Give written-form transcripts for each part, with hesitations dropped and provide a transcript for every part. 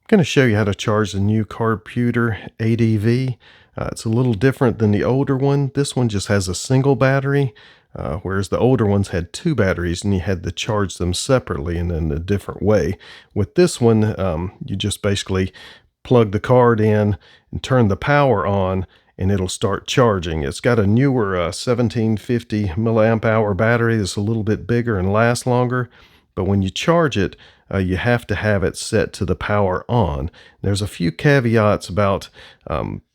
I'm going to show you how to charge the new Cardputer ADV. It's a little different than the older one. This one just has a single battery, whereas the older ones had two batteries and you had to charge them separately and in a different way. With this one, you just basically plug the card in and turn the power on and it'll start charging. It's got a newer 1750 milliamp hour battery that's a little bit bigger and lasts longer. But when you charge it, you have to have it set to the power on. There's a few caveats about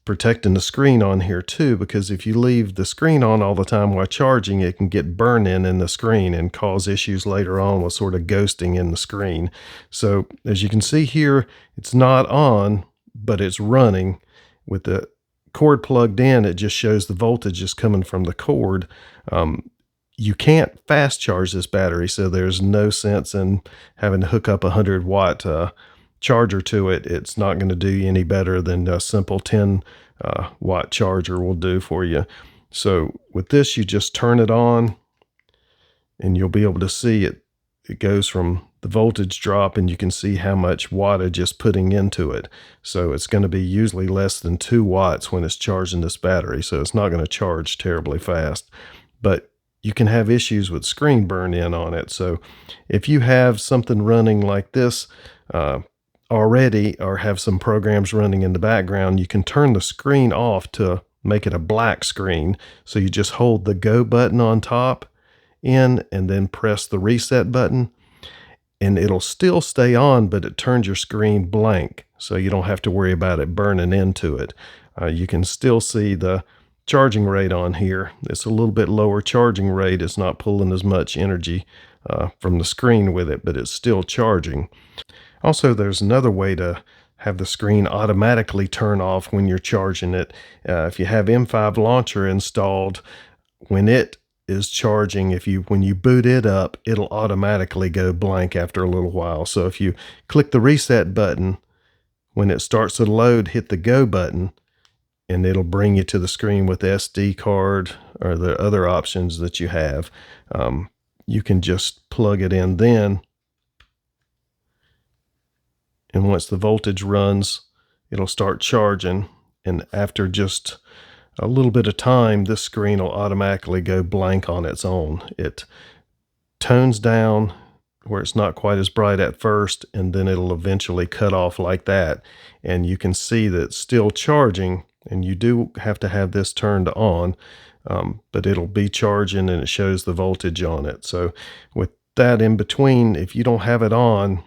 protecting the screen on here too, because if you leave the screen on all the time while charging, it can get burn-in in the screen and cause issues later on with sort of ghosting in the screen. So as you can see here, it's not on, but it's running. With the cord plugged in, it just shows the voltage is coming from the cord. You can't fast charge this battery, so there's no sense in having to hook up a 100-watt charger to it. It's not going to do you any better than a simple 10-watt charger will do for you. So with this, you just turn it on, and you'll be able to see it. It goes from the voltage drop, and you can see how much wattage is putting into it. So it's going to be usually less than 2 watts when it's charging this battery, so it's not going to charge terribly fast. But you can have issues with screen burn in on it. So if you have something running like this already, or have some programs running in the background, you can turn the screen off to make it a black screen. So you just hold the go button on top and then press the reset button, and it'll still stay on, but it turns your screen blank. So you don't have to worry about it burning into it. You can still see the charging rate on here. It's a little bit lower charging rate. It's not pulling as much energy from the screen with it, but it's still charging. Also, there's another way to have the screen automatically turn off when you're charging it. If you have M5 Launcher installed, when it is charging, when you boot it up, it'll automatically go blank after a little while. So if you click the reset button, when it starts to load, hit the go button, and it'll bring you to the screen with the SD card or the other options that you have. You can just plug it in then, and once the voltage runs, it'll start charging, and after just a little bit of time, this screen will automatically go blank on its own. It tones down where it's not quite as bright at first, and then it'll eventually cut off like that, and you can see that it's still charging. And you do have to have this turned on, but it'll be charging and it shows the voltage on it. So with that in between, if you don't have it on,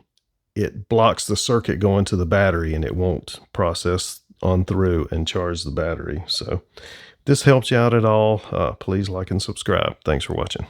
it blocks the circuit going to the battery and it won't process on through and charge the battery. So if this helps you out at all, please like and subscribe. Thanks for watching.